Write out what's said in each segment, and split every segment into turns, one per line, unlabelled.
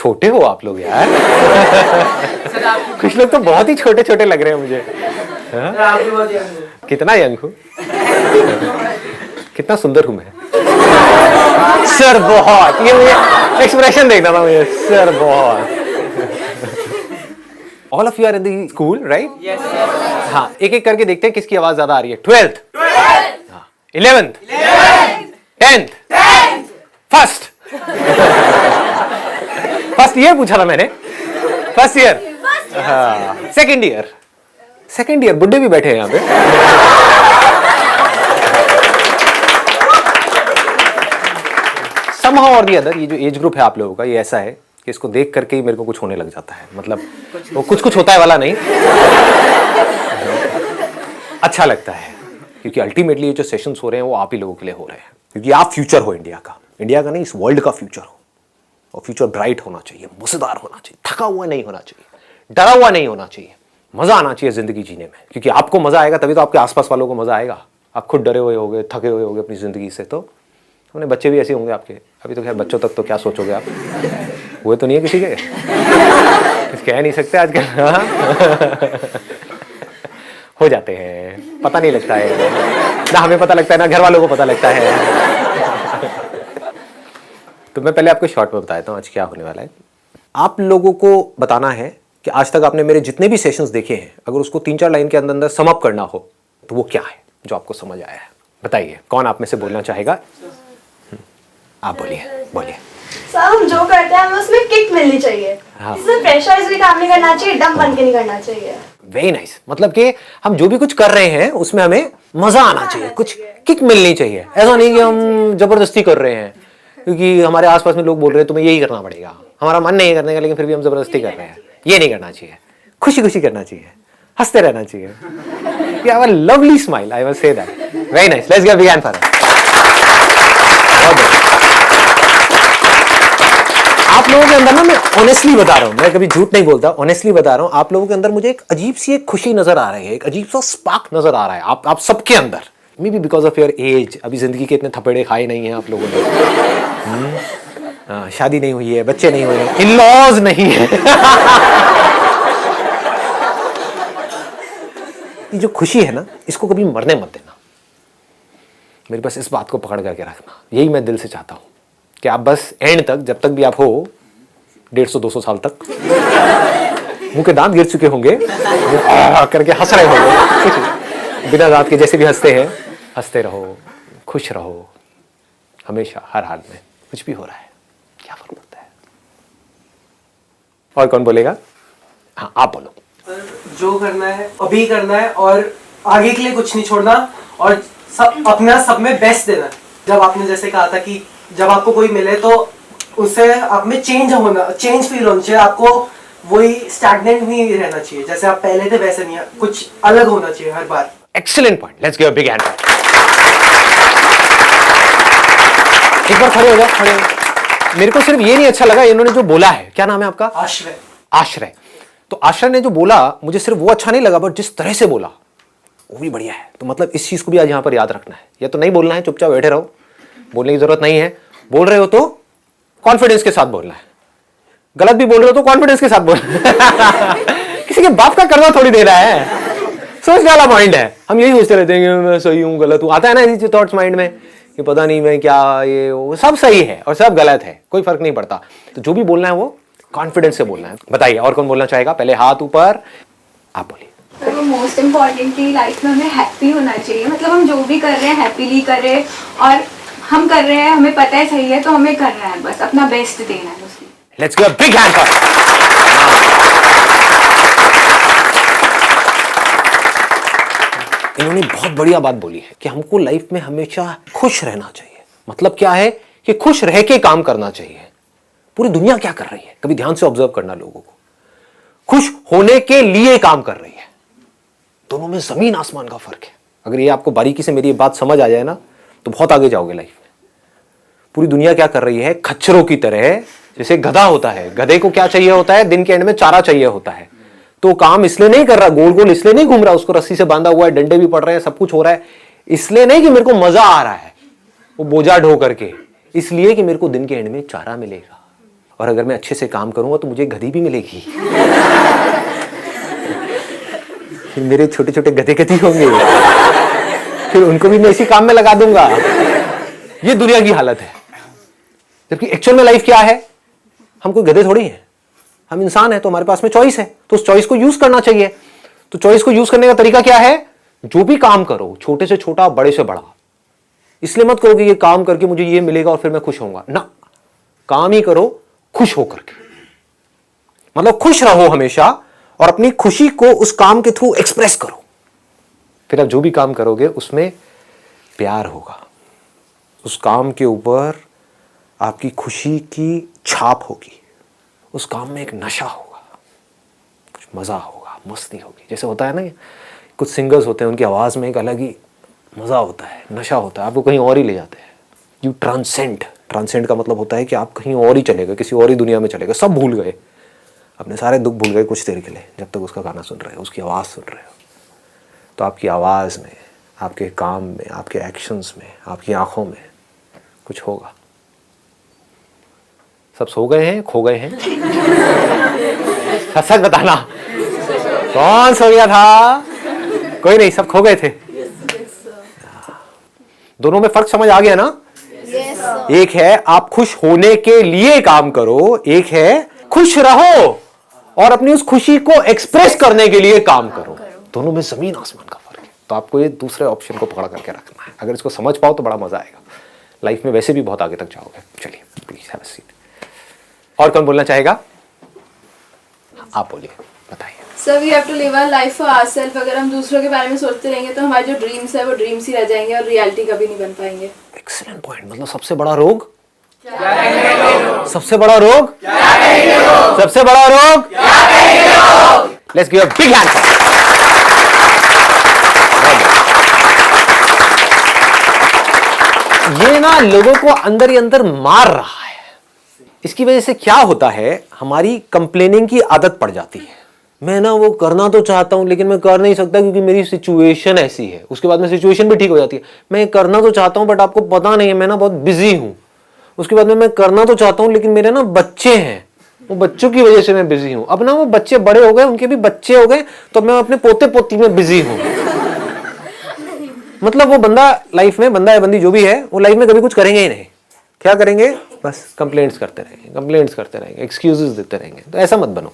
छोटे हो आप लोग यार। कुछ लोग तो बहुत ही छोटे छोटे लग रहे हैं मुझे। कितना यंग हूँ, कितना सुंदर हूं मैं। सर बहुत, ये मुझे एक्सप्रेशन देखना था मुझे, सर बहुत। All of you are in the school right? हाँ, एक एक करके देखते हैं किसकी आवाज ज्यादा आ रही है। 12th, 11th, 10th, first. First year पूछा था मैंने, फर्स्ट ईयर। हाँ, सेकेंड ईयर, सेकेंड ईयर बुड्ढे भी बैठे हैं यहाँ पे। Somehow or the other, ये जो एज ग्रुप है आप लोगों का, ये ऐसा है कि इसको देख करके ही मेरे को कुछ होने लग जाता है। मतलब वो कुछ होता है वाला नहीं, अच्छा लगता है, क्योंकि अल्टीमेटली ये जो सेशंस हो रहे हैं वो आप ही लोगों के लिए हो रहे हैं, क्योंकि आप फ्यूचर हो इंडिया का नहीं, इस वर्ल्ड का फ्यूचर हो। और फ्यूचर ब्राइट होना चाहिए, मजेदार होना चाहिए, थका हुआ नहीं होना चाहिए, डरा हुआ नहीं होना चाहिए, मजा आना चाहिए जिंदगी जीने में, क्योंकि आपको मजा आएगा तभी तो आपके आसपास वालों को मजा आएगा। आप खुद डरे हुए होगे, थके हुए होगे अपनी जिंदगी से, तो अपने बच्चे भी ऐसे होंगे आपके। अभी तो खैर बच्चों तक तो क्या सोचोगे आप, हुए तो नहीं है किसी के, कह नहीं सकते आजकल। हो जाते हैं, पता नहीं लगता है ना, हमें पता लगता है ना घर वालों को पता लगता है। तो मैं पहले आपको शॉर्ट में बता देता हूँ आज क्या होने वाला है। आप लोगों को बताना है कि आज तक आपने मेरे जितने भी सेशंस देखे हैं, अगर उसको 3-4 लाइन के अंदर अंदर सम अप करना हो तो वो क्या है जो आपको समझ आया है। बताइए, कौन आप में से बोलना चाहेगा? आप बोलिए।
सर, हम जो करते हैं हमें उसमें किक मिलनी चाहिए।
हाँ।
इसमें प्रेशराइज भी काम नहीं करना चाहिए, डम बन के नहीं करना चाहिए।
Very nice. मतलब कि हम जो भी कुछ कर रहे हैं उसमें हमें मजा आना चाहिए, कुछ किक मिलनी चाहिए। ऐसा नहीं कि हम जबरदस्ती कर रहे हैं क्योंकि हमारे आसपास में लोग बोल रहे हैं तुम्हें यही करना पड़ेगा, हमारा मन नहीं करने का, लेकिन फिर भी हम जबरदस्ती कर रहे हैं। ये नहीं करना चाहिए, खुशी खुशी करना चाहिए, हंसते रहना चाहिए। You have a lovely smile, I must say that. Very nice. Let's give a big hand for her. आप लोगों के अंदर ना, मैं ऑनेस्टली बता रहा हूँ, मैं कभी झूठ नहीं बोलता, ऑनेस्टली बता रहा हूँ, आप लोगों के अंदर मुझे एक अजीब सी एक खुशी नजर आ रही है, एक अजीब सा स्पार्क नजर आ रहा है आप सबके अंदर। May be because of your age, अभी जिंदगी के इतने थपेड़े खाए नहीं हैं आप लोगों ने। शादी नहीं हुई है, बच्चे नहीं हुए हैं, इन-लॉज नहीं है। ये जो खुशी है ना, इसको कभी मरने मत देना। मेरे पास इस बात को पकड़ करके रखना, यही मैं दिल से चाहता हूं कि आप बस एंड तक, जब तक भी आप हो 150-200 साल तक, मुंह के दांत गिर चुके होंगे, करके हंस रहे होंगे बिना दांत के, जैसे भी हंसते हैं, हंसते रहो, खुश रहो हमेशा, हर हाल में। कुछ भी हो रहा है, क्या फर्क पड़ता है। और कौन बोलेगा? हाँ, आप बोलो।
जो करना है अभी करना है और आगे के लिए कुछ नहीं छोड़ना, और अपना सब में बेस्ट देना। जब आपने जैसे कहा था कि जब आपको कोई मिले तो उससे आप में चेंज फील होना चाहिए, आपको वही स्टैग्नेंट नहीं रहना चाहिए, जैसे आप पहले थे वैसे नहीं, कुछ अलग होना चाहिए हर बार।
Excellent point, let's give a big hand. एक बार खड़े हो जाओ, खड़े हो। मेरे को सिर्फ ये नहीं अच्छा लगा इन्होंने जो बोला है, क्या नाम है आपका? आश्रय। तो आश्रय ने जो बोला, मुझे सिर्फ वो अच्छा नहीं लगा, बट जिस तरह से बोला वो भी बढ़िया है। तो मतलब इस चीज को भी आज यहाँ पर याद रखना है, या तो नहीं बोलना है, चुपचाप बैठे रहो, बोलने की जरूरत नहीं है। बोल रहे हो तो कॉन्फिडेंस के साथ बोलना है, गलत भी बोल रहे हो तो कॉन्फिडेंस के साथ बोलना है। किसी के बाप का करना थोड़ी देना है, सोच वाला माइंड है। हम यही सोचते रहते हैं कि मैं सही हूँ, गलत हूँ, आता है ना ऐसी थॉट्स माइंड में कि पता नहीं मैं क्या, ये वो सब सही है और सब गलत है, कोई फर्क नहीं पड़ता। तो जो भी बोलना है वो कॉन्फिडेंस से बोलना है। बताइए, और कौन बोलना चाहेगा? पहले हाथ ऊपर, आप बोलिए।
तो मोस्ट इम्पॉर्टेंटली लाइफ में हमें हैप्पी होना चाहिए, मतलब हम जो भी कर रहे हैं हैप्पीली कर रहे हैं, और हम कर रहे हैं, हमें पता है सही है तो हमें करना है, बस अपना बेस्ट देना है उसमें।
Let's give a big hand for. इन्होंने बहुत बढ़िया बात बोली है कि हमको लाइफ में हमेशा खुश रहना चाहिए। मतलब क्या है कि खुश रह के काम करना चाहिए। पूरी दुनिया क्या कर रही है, कभी ध्यान से ऑब्जर्व करना, लोगों को खुश होने के लिए काम कर रही है। दोनों में जमीन आसमान का फर्क है। अगर ये आपको बारीकी से मेरी बात समझ आ जाए ना, तो बहुत आगे जाओगे लाइफ में। पूरी दुनिया क्या कर रही है, खच्चरों की तरह, जैसे गधा होता है, गधे को क्या चाहिए होता है, दिन के एंड में चारा चाहिए होता है। तो काम इसलिए नहीं कर रहा, गोल गोल इसलिए नहीं घूम रहा, उसको रस्सी से बांधा हुआ है, डंडे भी पड़ रहे हैं, सब कुछ हो रहा है, इसलिए नहीं कि मेरे को मजा आ रहा है वो बोझा ढो करके, इसलिए कि मेरे को दिन के एंड में चारा मिलेगा। और अगर मैं अच्छे से काम करूंगा तो मुझे गधी भी मिलेगी। फिर मेरे छोटे छोटे गधे गधी होंगे, फिर उनको भी मैं इसी काम में लगा दूंगा। ये दुनिया की हालत है। जबकि एक्चुअल में लाइफ क्या है? हम कोई गधे थोड़ी हैं, हम इंसान हैं, तो हमारे पास में चॉइस है, तो उस चॉइस को यूज करना चाहिए। तो चॉइस को यूज करने का तरीका क्या है? जो भी काम करो, छोटे से छोटा, बड़े से बड़ा, इसलिए मत करो कि ये काम करके मुझे ये मिलेगा और फिर मैं खुश होऊंगा ना। काम ही करो खुश होकर के, मतलब खुश रहो हमेशा और अपनी खुशी को उस काम के थ्रू एक्सप्रेस करो। फिर आप जो भी काम करोगे उसमें प्यार होगा, उस काम के ऊपर आपकी खुशी की छाप होगी, उस काम में एक नशा होगा, कुछ मजा होगा, मस्ती होगी। जैसे होता है ना, कुछ सिंगर्स होते हैं, उनकी आवाज में एक अलग ही मजा होता है, नशा होता है, आपको कहीं और ही ले जाते हैं। You transcend. ट्रांसेंड का मतलब होता है कि आप कहीं और ही चले गए, किसी और ही दुनिया में चले गए, सब भूल गए, अपने सारे दुख भूल गए कुछ देर के लिए, जब तक उसका गाना सुन रहे हो, उसकी आवाज़ सुन रहे हो। तो आपकी आवाज़ में, आपके काम में, आपके एक्शंस में, आपकी आंखों में कुछ होगा। सब सो गए हैं, खो गए हैं? सच बताना, कौन सो गया था? कोई नहीं, सब खो गए थे। दोनों में फर्क समझ आ गया ना? एक है आप खुश होने के लिए काम करो, एक है खुश रहो और अपनी उस खुशी को एक्सप्रेस करने के लिए काम करो। दोनों में जमीन आसमान का फर्क है। तो आपको ये दूसरे ऑप्शन को पकड़ करके रखना है। अगर इसको समझ पाओ तो बड़ा मजा आएगा, लाइफ में वैसे भी बहुत आगे तक जाओगे। चलिए प्लीज हैव अ सीट। और कौन बोलना चाहेगा? आप बोलिए, बताइए।
Sir we have to live our life for ourself. अगर हम दूसरों के बारे में सोचते रहेंगे तो हमारे जो ड्रीम्स है वो ड्रीम्स ही रह जाएंगे और रियलिटी कभी नहीं बन पाएंगे।
Excellent point. मतलब सबसे बड़ा रोग, सबसे बड़ा रोग, सबसे बड़ा रोग, let's give a big hand for ये ना लोगों को अंदर ही अंदर मार रहा है। इसकी वजह से क्या होता है, हमारी कंप्लेनिंग की आदत पड़ जाती है। मैं ना वो करना तो चाहता हूं लेकिन मैं कर नहीं सकता क्योंकि मेरी सिचुएशन ऐसी है। उसके बाद में सिचुएशन भी ठीक हो जाती है। मैं करना तो चाहता हूं बट आपको पता नहीं है मैं ना बहुत बिजी हूं। उसके बाद में मैं करना तो चाहता हूं लेकिन मेरे ना बच्चे हैं, वो बच्चों की वजह से मैं बिजी हूं। अब ना वो बच्चे बड़े हो गए, उनके भी बच्चे हो गए, तो मैं अपने पोते पोती में बिजी हूं। मतलब वो बंदा लाइफ में, बंदा या बंदी जो भी है, वो लाइफ में कभी कुछ करेंगे ही नहीं। क्या करेंगे? बस कंप्लेंट्स करते रहेंगे, कंप्लेंट्स करते रहेंगे, एक्सक्यूजेस देते रहेंगे। तो ऐसा मत बनो।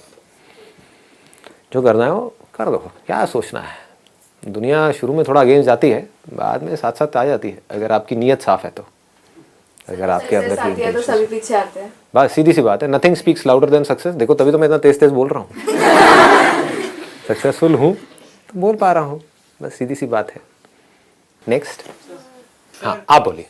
जो करना है वो कर दो, क्या सोचना है। दुनिया शुरू में थोड़ा अगेंस्ट जाती है, बाद में साथ साथ आ जाती है, अगर आपकी नीयत साफ है तो। अगर आपके अंदर की
तो सभी पीछे आते हैं।
बस सीधी सी बात है, nothing speaks louder than success. देखो तभी तो मैं इतना तेज तेज बोल रहा हूँ। सक्सेसफुल हूँ तो बोल पा रहा हूँ, बस सीधी सी बात है। नेक्स्ट, हाँ आप बोलिए।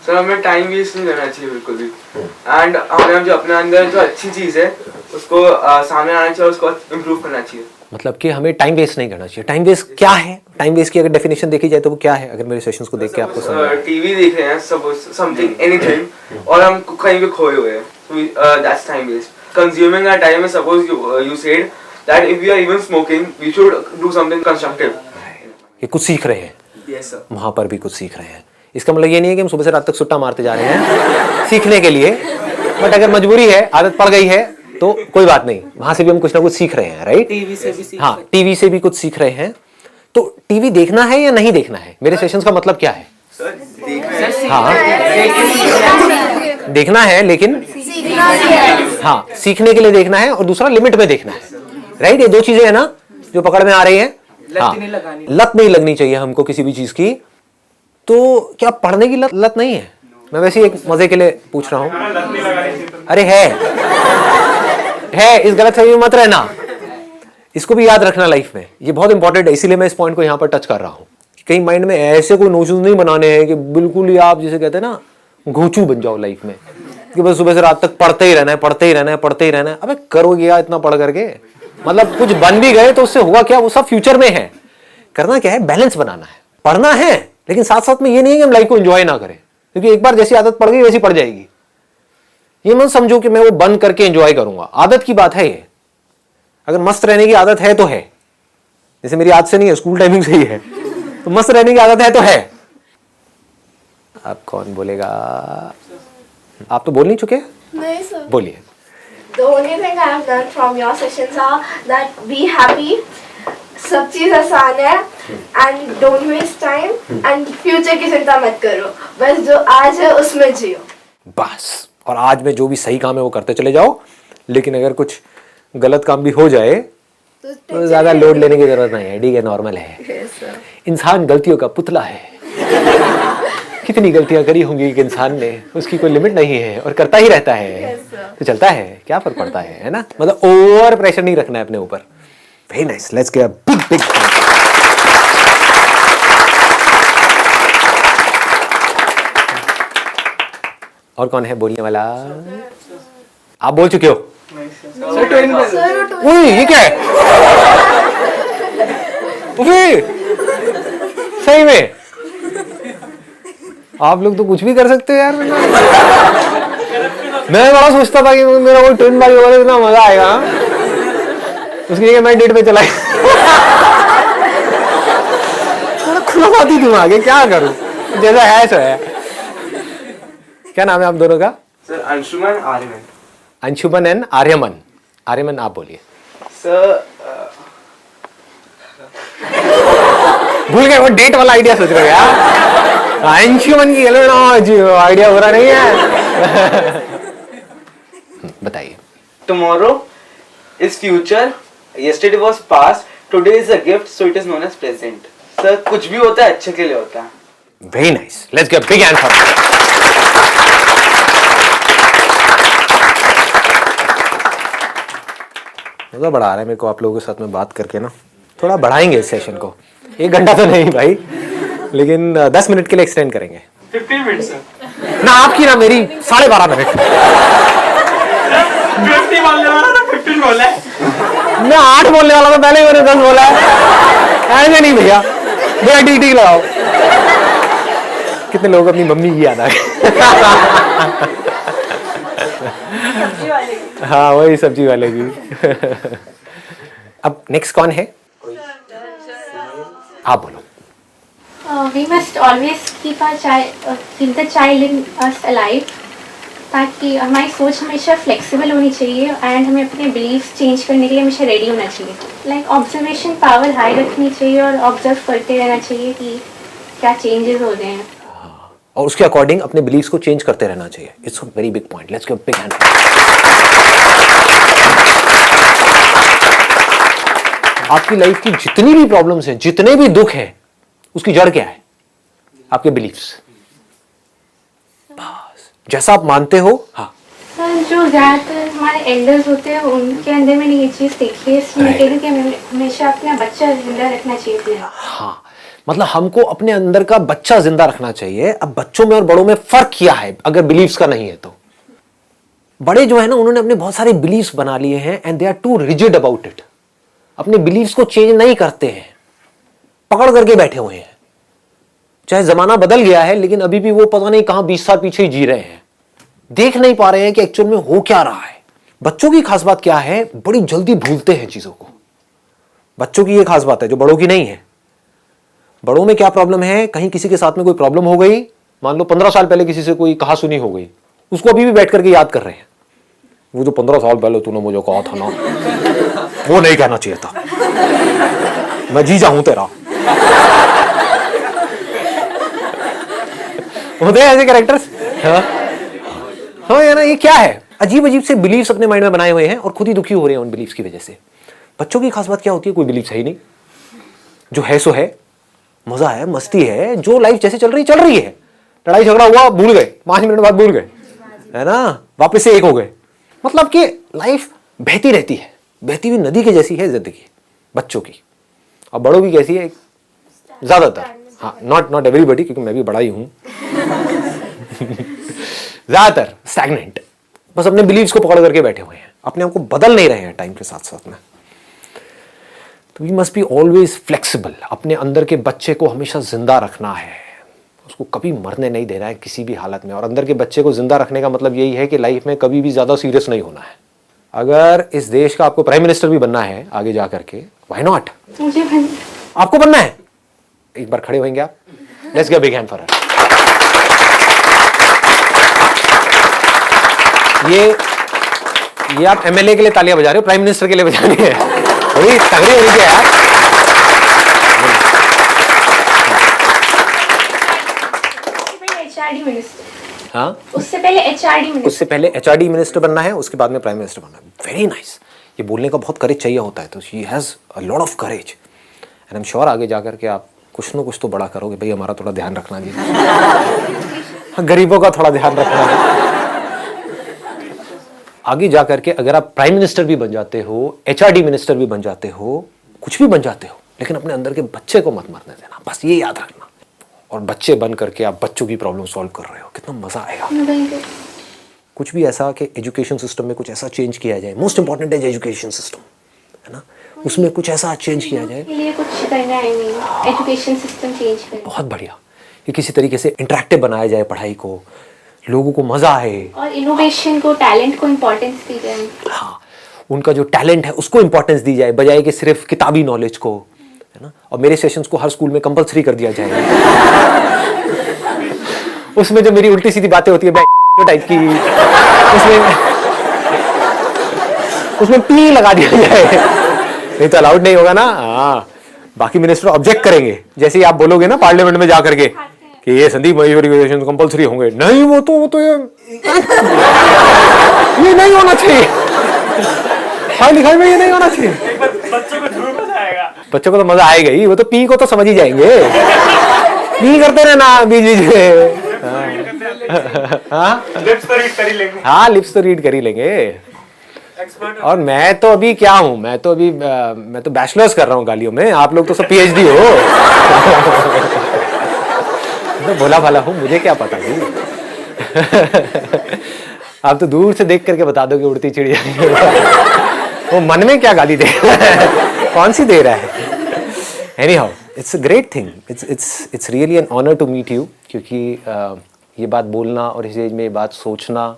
सर हमें टाइम वेस्ट नहीं करना चाहिए बिल्कुल भी। एंड हमें जो अपने अंदर जो अच्छी चीज़ है उसको सामने आना चाहिए, उसको इम्प्रूव करना चाहिए। मतलब
कि हमें टाइम वेस्ट नहीं करना चाहिए। टाइम वेस्ट क्या है? टाइम वेस्ट की अगर डेफिनेशन देखी जाए तो वो क्या है? अगर मेरे सेशंस को देख के आपको समझ,
टीवी देख रहे हैं, समथिंग एनीथिंग, और हम कहीं पे खोए हुए हैं, that's time waste. Consuming our time is, suppose you said that if we are even smoking we should do something constructive.
ये कुछ सीख रहे हैं,
यस सर,
वहां पर भी कुछ सीख रहे हैं। इसका मतलब ये नहीं है कि हम सुबह से रात तक सुट्टा मारते जा रहे हैं सीखने के लिए, बट अगर मजबूरी है, आदत पड़ गई है तो कोई बात नहीं, वहां से भी हम कुछ ना कुछ सीख रहे हैं। राइट?
टीवी से भी सीख,
हाँ, टीवी से भी कुछ सीख रहे हैं। तो टीवी देखना है या नहीं देखना है? मेरे सेशंस का मतलब क्या है?
सर देखना है,
हाँ देखना है, लेकिन हाँ सीखने के लिए देखना है, और दूसरा लिमिट में देखना है। राइट? ये दो चीजें है ना जो पकड़ में आ रही है। हाँ, लत नहीं लगनी चाहिए हमको किसी भी चीज की। तो क्या पढ़ने की लत नहीं है? मैं वैसे ही एक मजे के लिए पूछ रहा हूँ। अरे है, इस गलत फहमी में मत रहना। इसको भी याद रखना लाइफ में, ये बहुत इंपॉर्टेंट है। इसीलिए मैं इस पॉइंट को यहाँ पर टच कर रहा हूँ। कहीं माइंड में ऐसे कोई नोशंस नहीं बनाने हैं कि बिल्कुल ही आप जिसे कहते हैं ना घोंचू बन जाओ लाइफ में, कि बस सुबह से रात तक पढ़ते ही रहना है, पढ़ते ही रहना है, पढ़ते ही रहना है। अबे करोगे क्या इतना पढ़ करके? मतलब कुछ बन भी गए तो उससे होगा क्या? वो सब फ्यूचर में है। करना क्या है? बैलेंस बनाना है। पढ़ना है लेकिन साथ साथ में ये नहीं है कि हम लाइफ को एंजॉय ना करें, क्योंकि एक बार जैसी आदत पड़ गई वैसी पड़ जाएगी। ये मत समझो कि मैं वो बंद करके एंजॉय करूंगा। आदत की बात है ये। अगर मस्त रहने की आदत है तो है, जैसे मेरी आदत से नहीं है, स्कूल टाइमिंग से ही है, तो मस्त रहने की आदत है तो है। अब कौन बोलेगा? आप तो बोल नहीं चुके,
नहीं सर।
बोलिए।
The only thing I have learned from your sessions are that be happy. सब चीज आसान है and don't waste time and future की चिंता मत करो, बस जो आज है उसमें जियो.
बस. और आज में जो भी सही काम है वो करते चले जाओ, लेकिन अगर कुछ गलत काम भी हो जाए तो ज्यादा लोड लेने की जरूरत नहीं है. ठीक है, नॉर्मल है. इंसान गलतियों का पुतला है. कितनी गलतियां करी होंगी एक इंसान ने, उसकी कोई लिमिट नहीं है और करता ही रहता है. तो चलता है, क्या फर्क पड़ता है ना. मतलब ओवर प्रेशर नहीं रखना है अपने ऊपर. Very nice. Let's give a big big. और कौन है बोलने वाला? आप बोल चुके हो. उई, ये क्या है? उई, सही में आप लोग तो कुछ भी कर सकते हो यार. मैं बड़ा सोचता था कि मेरा वो ट्विन भाई होगा, इतना मजा आएगा. उसके लिए मैं डेट पे चला खुलाती दिमाग है, क्या करूं. जैसा है सो है. क्या नाम है आप दोनों का?
सर अंशुमन आर्यमन.
अंशुमन एंड आर्यमन. आर्यमन आप बोलिए.
सर
भूल गए वो डेट वाला आइडिया सोच रहे हो यार. अंशुमन की आइडिया हो रहा नहीं है. बताइए.
tomorrow is future, yesterday was past, today is a gift, so it is known as present. Sir कुछ भी होता है अच्छे के लिए होता है.
Very nice. Let's give big hand for. मजा बड़ा आ रहा है मेरे को आप लोगों के साथ में बात करके ना. थोड़ा बढ़ाएंगे इस सेशन को. 1 घंटा तो नहीं भाई, लेकिन 10 मिनट के लिए एक्सटेंड करेंगे.
15 मिनट सर.
ना आपकी ना मेरी 12.5 मिनट.
50 बोलने वाला था, 15 बोला है.
मैं 8 बोलने वाला था, पहले ही मैंने 10 बोला है. ऐसे नहीं भैया, भैया टी लगाओ. कितने लोग अपनी मम्मी की याद आ गई. हाँ वही सब्जी वाले की. अब नेक्स्ट कौन है? आप बोलो.
We must always keep the child in us alive, ताकि हमारी सोच हमेशा फ्लेक्सिबल होनी चाहिए एंड हमें अपने बिलीव्स चेंज करने के लिए हमेशा रेडी होना चाहिए. लाइक ऑब्जर्वेशन पावर हाई रखनी चाहिए और ऑब्जर्व करते रहना चाहिए कि क्या चेंजेस हो रहे हैं,
और उसके अकॉर्डिंग अपने बिलीव्स को चेंज करते रहना चाहिए. It's a very big point. Let's give big hand. आपकी लाइफ की जितनी भी प्रॉब्लम्स हैं, जितने भी दुख हैं, उसकी जड़ क्या है? आपके बिलीव्स. बस जैसा आप मानते हो. हाँ
जो ज़्यादातर हमारे एल्डर्स होते हैं उनके अंदर मैंने ये चीज़ देखी है, इसमें कहती कि हमें हमेशा अपना बच्चा जिंदा रखना चाहिए.
हाँ, मतलब हमको अपने अंदर का बच्चा जिंदा रखना चाहिए. अब बच्चों में और बड़ों में फर्क क्या है अगर बिलीव्स का नहीं है तो? बड़े जो है ना, उन्होंने अपने बहुत सारे बिलीव्स बना लिए हैं and they are too rigid about it. अपने बिलीव्स को चेंज नहीं करते हैं, पकड़ करके बैठे हुए हैं. चाहे जमाना बदल गया है, लेकिन अभी भी वो पता नहीं कहां 20 साल पीछे ही जी रहे हैं. देख नहीं पा रहे हैं कि एक्चुअल में हो क्या रहा है. बच्चों की खास बात क्या है? बड़ी जल्दी भूलते हैं चीजों को. बच्चों की ये खास बात है जो बड़ों की नहीं है. बड़ों में क्या प्रॉब्लम है? कहीं किसी के साथ में कोई प्रॉब्लम हो गई, मान लो 15 साल पहले किसी से कोई कहा सुनी हो गई, उसको अभी भी बैठ करके याद कर रहे हैं. वो जो 15 साल पहले तूने मुझे कहा था ना, वो नहीं कहना चाहिए था, मैं जीजा हूं तेरा. होते हैं ऐसे कैरेक्टर्स. हाँ यार, ये क्या है? अजीब अजीब से बिलीव्स अपने माइंड में बनाए हुए हैं और खुद ही दुखी हो रहे हैं उन बिलीव्स की वजह से. बच्चों की खास बात क्या होती है? कोई बिलीव्स है ही नहीं. जो है सो है, मजा है, मस्ती है, जो लाइफ जैसे चल रही है. लड़ाई झगड़ा हुआ, भूल गए, 5 मिनट बाद भूल गए, है ना, वापस से एक हो गए. मतलब कि लाइफ बहती रहती है, बहती हुई नदी के जैसी है जिंदगी बच्चों की. और बड़ों की कैसी है? ज्यादातर, हाँ, नॉट एवरीबॉडी, क्योंकि मैं भी बड़ा ही हूं. ज्यादातर स्टैग्नेंट, बस अपने बिलीव्स को पकड़ करके बैठे हुए हैं, अपने आप को बदल नहीं रहे हैं टाइम के साथ साथ में. तो we must be always flexible. अपने अंदर के बच्चे को हमेशा जिंदा रखना है, उसको कभी मरने नहीं देना है किसी भी हालत में. और अंदर के बच्चे को जिंदा रखने का मतलब यही है कि लाइफ में कभी भी ज्यादा सीरियस नहीं होना है. अगर इस देश का आपको प्राइम मिनिस्टर भी बनना है आगे जा करके, व्हाई नॉट?
मुझे
आपको बनना है. एक बार खड़े होंगे आप. Let's give a big hand for her. ये आप एमएलए के लिए तालियां बजा रहे हो, प्राइम मिनिस्टर के लिए बजानी है, थोड़ी तगड़ी होनी चाहिए यार।
HRD मिनिस्टर,
हाँ,
उससे पहले HRD मिनिस्टर।
उससे पहले HRD मिनिस्टर बनना है, उसके बाद में प्राइम मिनिस्टर बनना है। Very nice. ये बोलने का बहुत करेज चाहिए होता है, तो she has a lot of courage and I am sure आगे जाकर के आप कुछ ना कुछ तो बड़ा करोगे। भाई हमारा थोड़ा ध्यान रखना जी, गरीबों का थोड़ा ध्यान रखना। आगे जाकर के अगर आप प्राइम मिनिस्टर भी बन जाते हो, HRD मिनिस्टर भी बन जाते हो, कुछ भी बन जाते हो, लेकिन अपने अंदर के बच्चे को मत मरने देना, बस ये याद रखना। और बच्चे बन करके आप बच्चों की प्रॉब्लम सॉल्व कर रहे हो, कितना मजा आएगा। कुछ भी ऐसा कि एजुकेशन सिस्टम में कुछ ऐसा चेंज किया जाए, मोस्ट इंपॉर्टेंट है एजुकेशन सिस्टम, है ना, उसमें कुछ ऐसा चेंज किया जाए।
के लिए कुछ करना है, एजुकेशन सिस्टम चेंज करना।
बहुत बढ़िया, कि किसी तरीके से इंटरेक्टिव बनाया जाए पढ़ाई को, लोगों को मजा आए,
और इनोवेशन को, टैलेंट को इम्पोर्टेंस दी जाए।
हाँ, उनका जो टैलेंट है उसको इंपॉर्टेंस दी जाए, बजाय कि सिर्फ किताबी नॉलेज को, है ना। और मेरे सेशंस को हर स्कूल में कंपलसरी कर दिया जाए। उसमें जो मेरी उल्टी सीधी बातें होती है टाइप की, उसमें पी लगा दिया जाए, नहीं तो अलाउड नहीं होगा ना। हाँ, बाकी मिनिस्टर ऑब्जेक्ट करेंगे, जैसे ही आप बोलोगे ना पार्लियामेंट में जाकर के कि ये संदीप मयूरी कंपलसरी होंगे, नहीं वो तो ये नहीं होना चाहिए, पढ़ाई लिखाई में ये नहीं होना चाहिए।
बच्चों को जरूर मजा आएगा,
बच्चों को तो मजा आएगा ही, वो तो पी को तो समझ ही जाएंगे, पी करते रहना बीच बीच में।
लिप्स तो रीड कर ही लेंगे।
हाँ, लिप्स तो रीड कर ही लेंगे। और मैं तो अभी क्या हूँ, मैं तो बैचलर्स कर रहा हूँ गालियों में, आप लोग तो सब PhD हो। तो भोला भाला हूँ, मुझे क्या पता जी। आप तो दूर से देख करके बता दो कि उड़ती चिड़िया, वो मन में क्या गाली दे कौन सी दे रहा है। Anyhow, it's a great thing. It's really an honor to meet you, क्योंकि ये बात बोलना और इस एज में ये बात सोचना,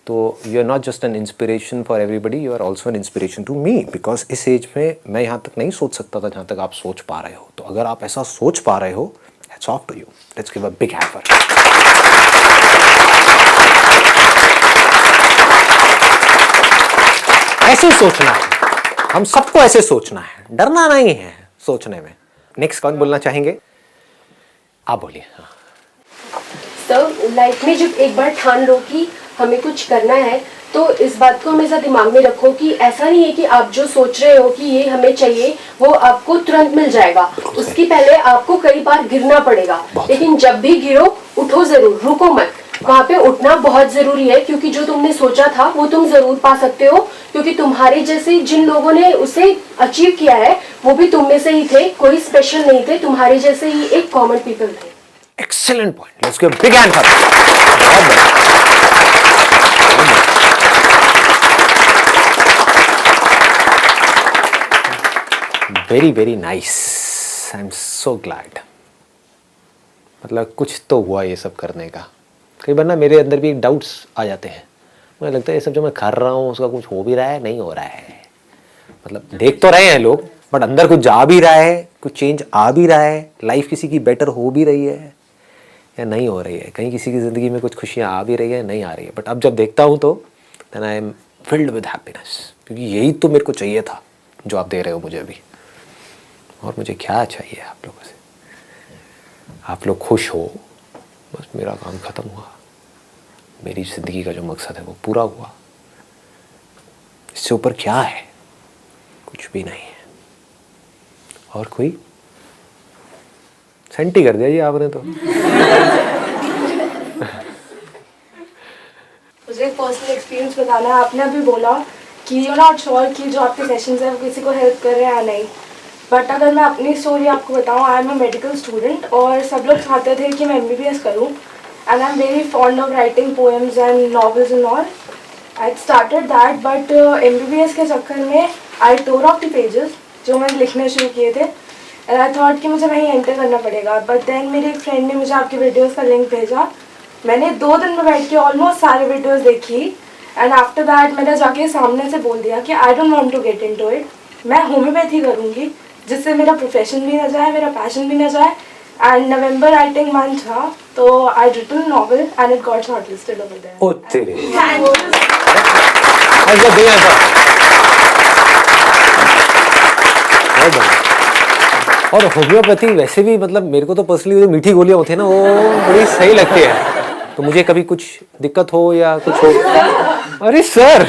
तो you are not just an inspiration for everybody, you are also an inspiration to me, because इस एज में मैं यहाँ तक नहीं सोच सकता था जहाँ तक आप सोच पा रहे हो। तो अगर आप ऐसा सोच पा रहे हो, hats off to you, let's give a big hand for. ऐसे सोचना है, हम सबको ऐसे सोचना है, डरना नहीं है सोचने में। नेक्स्ट कौन बोलना चाहेंगे? आप बोलिए। हाँ।
सर, लाइफ में जब एक बार ठान लो कि हमें कुछ करना है, तो इस बात को हमेशा दिमाग में रखो कि ऐसा नहीं है कि आप जो सोच रहे हो कि ये हमें चाहिए वो आपको तुरंत मिल जाएगा। उसके पहले आपको कई बार गिरना पड़ेगा, लेकिन जब भी गिरो उठो जरूर, रुको मत। वहाँ पे उठना बहुत जरूरी है, क्योंकि जो तुमने सोचा था वो तुम जरूर पा सकते हो, क्योंकि तुम्हारे जैसे जिन लोगों ने उसे अचीव किया है वो भी तुम में से ही थे, कोई स्पेशल नहीं थे, तुम्हारे जैसे ही एक कॉमन पीपल थे।
Excellent point, let's give big hand for that. Very very nice, I am so glad. मतलब कुछ तो हुआ ये सब करने का। कई बार ना मेरे अंदर भी एक डाउट्स आ जाते हैं, मुझे लगता है ये सब जो मैं कर रहा हूँ उसका कुछ हो भी रहा है, नहीं हो रहा है। मतलब देख तो रहे हैं लोग, बट अंदर कुछ जा भी रहा है, कुछ चेंज आ भी रहा है, लाइफ किसी की बेटर हो भी रही है या नहीं हो रही है, कहीं किसी की ज़िंदगी में कुछ खुशियाँ आ भी रही है, नहीं आ रही है। बट अब जब देखता हूँ तो then I am filled with happiness, क्योंकि यही तो मेरे को चाहिए था जो आप दे रहे हो मुझे अभी। और मुझे क्या चाहिए आप लोगों से? आप लोग खुश हो, बस मेरा काम ख़त्म हुआ, मेरी ज़िंदगी का जो मकसद है वो पूरा हुआ। इससे ऊपर क्या है? कुछ भी नहीं है। और कोई सेंटी कर दिया जी आपने तो।
मुझे एक पर्सनल एक्सपीरियंस बताना है। आपने अभी बोला कि यू नॉट श्योर कि जो आपके सेशंस है वो किसी को हेल्प कर रहे हैं या नहीं, बट अगर मैं अपनी स्टोरी आपको बताऊँ, I am a medical student और सब लोग चाहते थे कि मैं MBBS करूँ, and I am very fond of writing poems and novels and all. I started that, but MBBS के चक्कर में आई टोर ऑफ द पेजेस जो मैंने लिखने शुरू किए थे, एंड आई थॉट कि मुझे वहीं एंटर करना पड़ेगा। बट देन मेरे एक फ्रेंड ने मुझे आपके वीडियोज़ का लिंक भेजा, मैंने 2 दिन में बैठ के ऑलमोस्ट सारे वीडियोज़ देखी, एंड आफ्टर दैट मैंने जाके सामने से बोल दिया कि I don't want to get into it, मैं होम्योपैथी करूँगी, जिससे मेरा प्रोफेशन भी ना जाए, मेरा पैशन भी ना जाए। एंड नवंबर राइटिंग मंथ था, तो I written novel and it got shortlisted over there.
ओ तेरे।
Thank you.
Let's get big hands up. बहुत बढ़िया। और होम्योपैथी वैसे भी मतलब मेरे को तो पर्सनली जो मीठी गोलियां होती है ना वो बड़ी सही लगती है। तो मुझे कभी कुछ दिक्कत हो या कुछ हो, अरे सर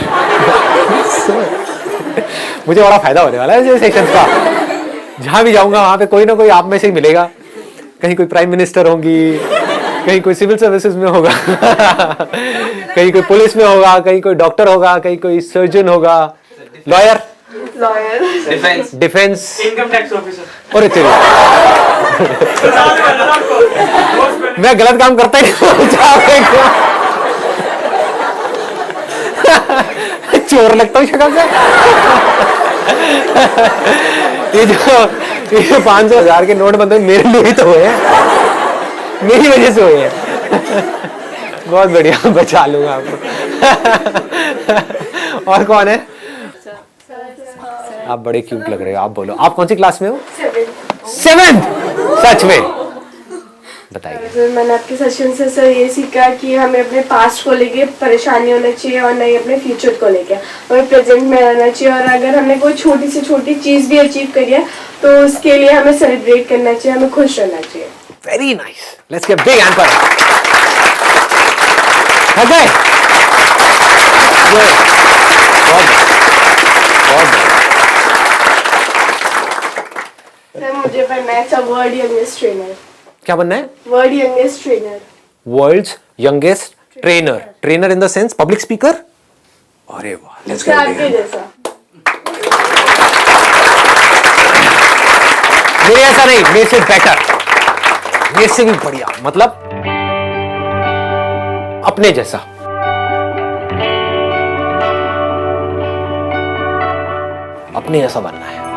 मुझे बड़ा फायदा होने वाला है सेशंस का। जहां भी जाऊंगा वहां पे कोई ना कोई आप में से ही मिलेगा। कहीं कोई प्राइम मिनिस्टर होंगी, कहीं कोई सिविल सर्विसेज में होगा कहीं कोई पुलिस में होगा, कहीं कोई डॉक्टर होगा, कहीं कोई सर्जन होगा, lawyer, defence,
income tax officer.
और तेरी मैं गलत काम करता ही नहीं चोर लगता हूँ शक्ल से। ये 500,000 के नोट बनते मेरे लिए ही तो हुए हैं, मेरी वजह से हुए हैं। बहुत बढ़िया, बचा लूंगा आपको। और कौन है? आप बड़े क्यूट लग रहे हो। आप बोलो, आप कौन सी क्लास में हो? 7th। सच में बताइए।
सर मैंने आपके सेशन से सर ये सीखा कि हमें अपने पास्ट को लेके परेशानी होना चाहिए और नहीं अपने फ्यूचर को लेके, हमें प्रेजेंट में रहना चाहिए। और अगर हमने कोई छोटी से छोटी चीज़ भी अचीव करी है तो उसके लिए हमें सेलिब्रेट करना चाहिए, हमें खुश रहना चाहिए।
Very nice, let's give big hand for Ajay.
Sir मुझे बनना है वर्ल्ड यंगेस्ट ट्रेनर।
क्या बनना है?
World youngest trainer.
World's youngest trainer. Trainer in the sense public speaker? अरे वाह, लेट्स गिव
आपके जैसा।
मेरे ऐसा नहीं, मेरे से बेटर, मेरे से भी बढ़िया, मतलब अपने जैसा। अपने जैसा बनना है।